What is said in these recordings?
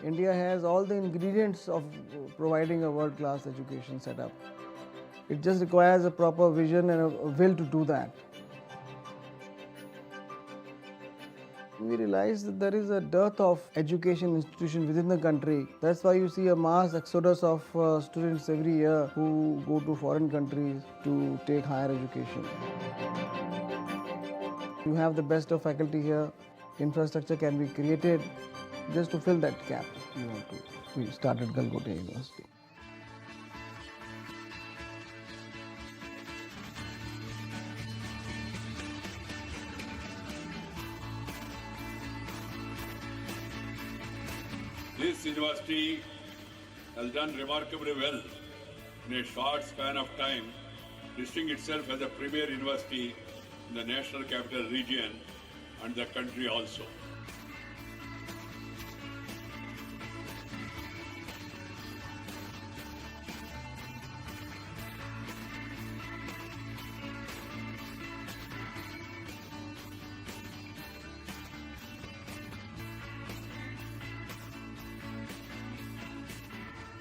India has all the ingredients of providing a world-class education setup. It just requires a proper vision and a will to do that. We realize that there is a dearth of education institutions within the country. That's why you see a mass exodus of students every year who go to foreign countries to take higher education. You have the best of faculty here. Infrastructure can be created just to fill that gap. We started Galgotia University. This university has done remarkably well in a short span of time, listing itself as a premier university in the National Capital Region and the country also.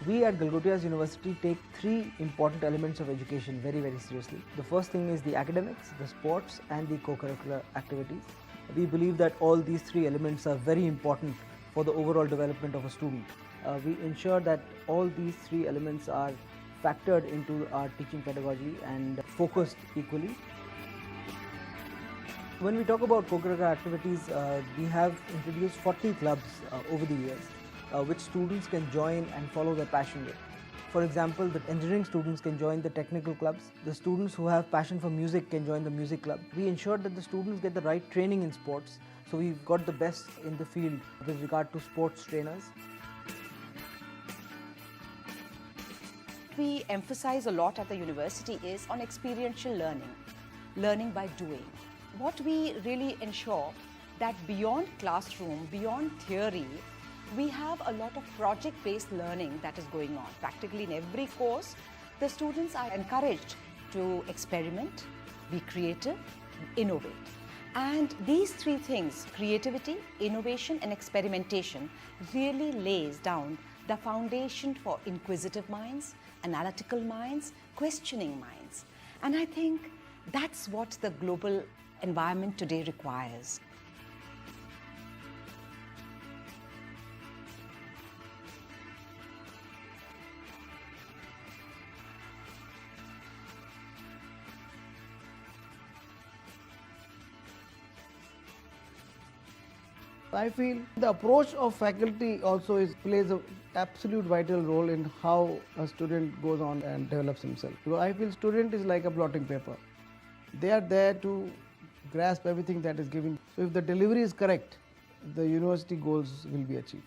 We at Galgotia University take three important elements of education very, very seriously. The first thing is the academics, the sports and the co-curricular activities. We believe that all these three elements are very important for the overall development of a student. We ensure that all these three elements are factored into our teaching pedagogy and focused equally. When we talk about co-curricular activities, we have introduced 40 clubs over the years, which students can join and follow their passion with. For example, the engineering students can join the technical clubs. The students who have passion for music can join the music club. We ensure that the students get the right training in sports. So we've got the best in the field with regard to sports trainers. We emphasize a lot at the university is on experiential learning by doing. What we really ensure that beyond classroom, beyond theory, we have a lot of project-based learning that is going on. Practically in every course, the students are encouraged to experiment, be creative, innovate. And these three things, creativity, innovation and experimentation, really lays down the foundation for inquisitive minds, analytical minds, questioning minds. And I think that's what the global environment today requires. I feel the approach of faculty also plays an absolute vital role in how a student goes on and develops himself. Because I feel student is like a blotting paper. They are there to grasp everything that is given. So if the delivery is correct, the university goals will be achieved.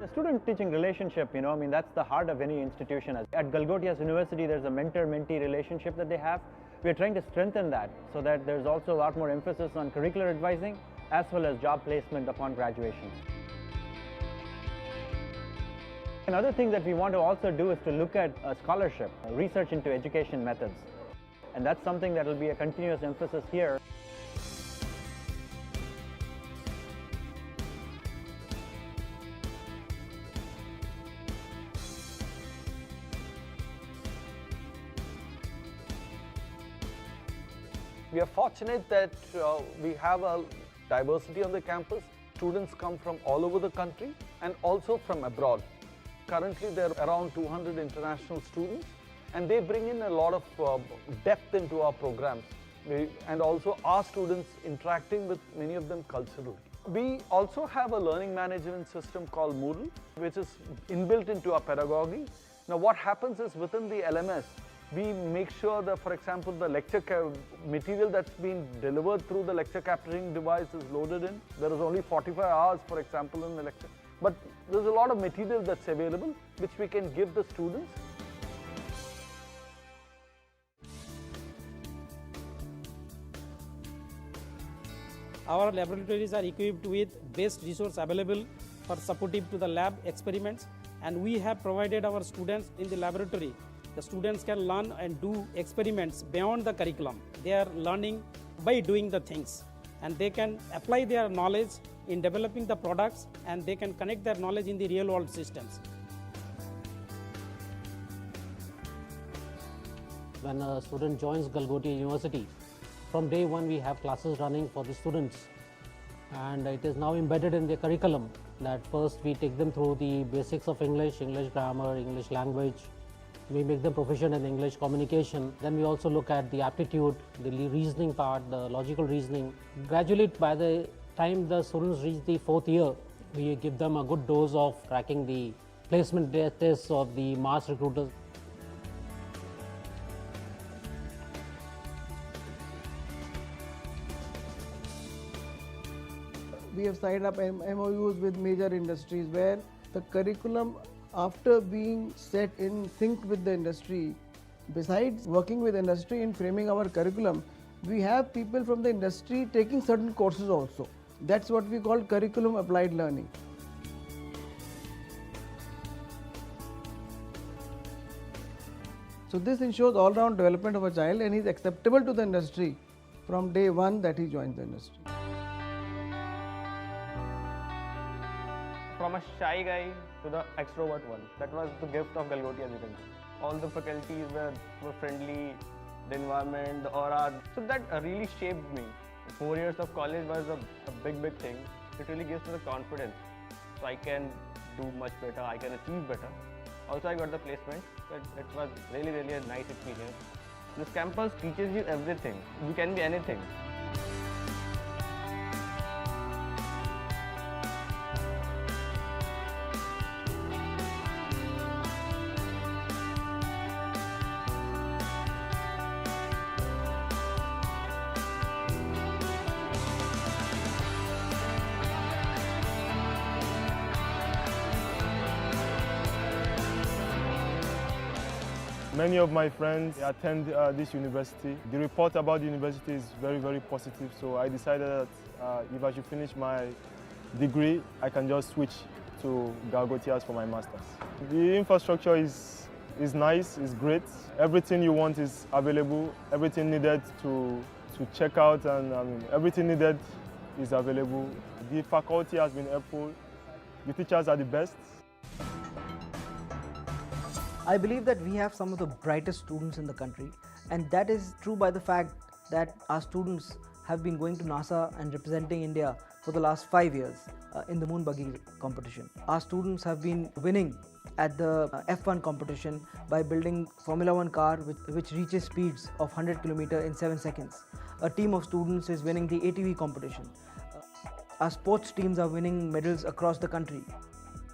The student-teaching relationship, that's the heart of any institution. At Galgotia's University, there's a mentor-mentee relationship that they have. We're trying to strengthen that so that there's also a lot more emphasis on curricular advising as well as job placement upon graduation. Another thing that we want to also do is to look at scholarship, research into education methods. And that's something that will be a continuous emphasis here. We are fortunate that we have a diversity on the campus. Students come from all over the country and also from abroad. Currently, there are around 200 international students, and they bring in a lot of depth into our programs. And also our students interacting with many of them culturally. We also have a learning management system called Moodle, which is inbuilt into our pedagogy. Now what happens is within the LMS, we make sure that, for example, the lecture material that's been delivered through the lecture capturing device is loaded in. There is only 45 hours, for example, in the lecture. But there's a lot of material that's available, which we can give the students. Our laboratories are equipped with best resource available for supportive to the lab experiments, and we have provided our students in the laboratory. The students can learn and do experiments beyond the curriculum. They are learning by doing the things, and they can apply their knowledge in developing the products, and they can connect their knowledge in the real world systems. When a student joins Galgotia University, from day one we have classes running for the students, and it is now embedded in the curriculum that first we take them through the basics of English, English grammar, English language. We make them proficient in English communication. Then we also look at the aptitude, the reasoning part, the logical reasoning. Gradually, by the time the students reach the 4th year, we give them a good dose of cracking the placement tests of the mass recruiters. We have signed up MOUs with major industries where the curriculum, after being set in sync with the industry, besides working with industry in framing our curriculum, we have people from the industry taking certain courses also. That's what we call curriculum applied learning. So this ensures all-round development of a child, and he is acceptable to the industry from day one that he joins the industry. From a shy guy to the extrovert one. That was the gift of Galgotia, as you can see. All the faculties were friendly, the environment, the aura. So that really shaped me. 4 years of college was a big thing. It really gives me the confidence. So I can do much better, I can achieve better. Also I got the placement. It was really a nice experience. This campus teaches you everything. You can be anything. Many of my friends attend this university. The report about the university is very positive, so I decided that if I should finish my degree, I can just switch to Galgotias for my master's. The infrastructure is nice, is great. Everything you want is available, everything needed to check out, and everything needed is available. The faculty has been helpful, the teachers are the best. I believe that we have some of the brightest students in the country, and that is true by the fact that our students have been going to NASA and representing India for the last 5 years in the moon buggy competition. Our students have been winning at the F1 competition by building Formula 1 car which reaches speeds of 100 km in 7 seconds. A team of students is winning the ATV competition. Our sports teams are winning medals across the country.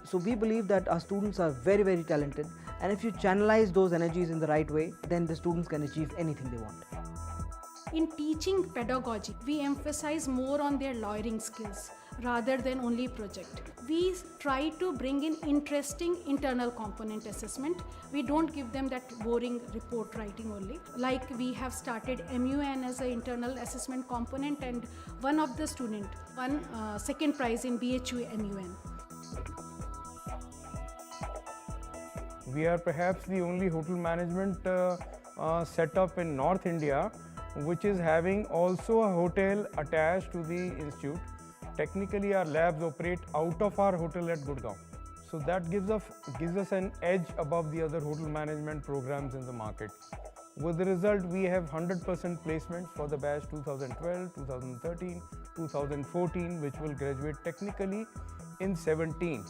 So we believe that our students are very talented, and if you channelize those energies in the right way, then the students can achieve anything they want. In teaching pedagogy, we emphasize more on their lawyering skills rather than only project. We try to bring in interesting internal component assessment. We don't give them that boring report writing only. Like we have started MUN as an internal assessment component, and one of the student won second prize in BHU MUN. We are perhaps the only hotel management setup in North India which is having also a hotel attached to the institute. Technically our labs operate out of our hotel at Gurgaon. So that gives us an edge above the other hotel management programs in the market. With the result, we have 100% placements for the batch 2012, 2013, 2014, which will graduate technically in 17.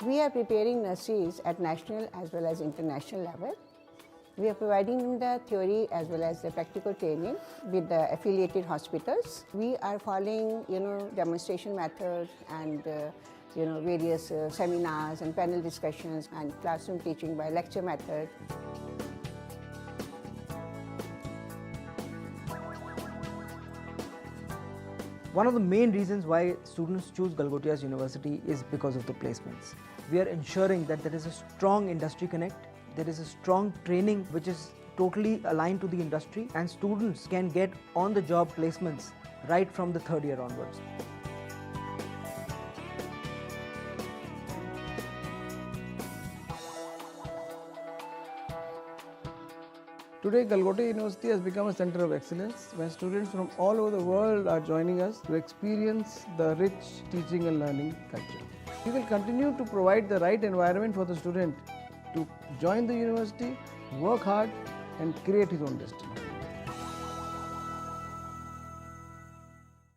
We are preparing nurseries at national as well as international level. We are providing them the theory as well as the practical training with the affiliated hospitals. We are following, demonstration methods and, various seminars and panel discussions and classroom teaching by lecture method. One of the main reasons why students choose Galgotias University is because of the placements. We are ensuring that there is a strong industry connect, there is a strong training which is totally aligned to the industry, and students can get on-the-job placements right from the third year onwards. Today, Galgote University has become a center of excellence when students from all over the world are joining us to experience the rich teaching and learning culture. We will continue to provide the right environment for the student to join the university, work hard, and create his own destiny.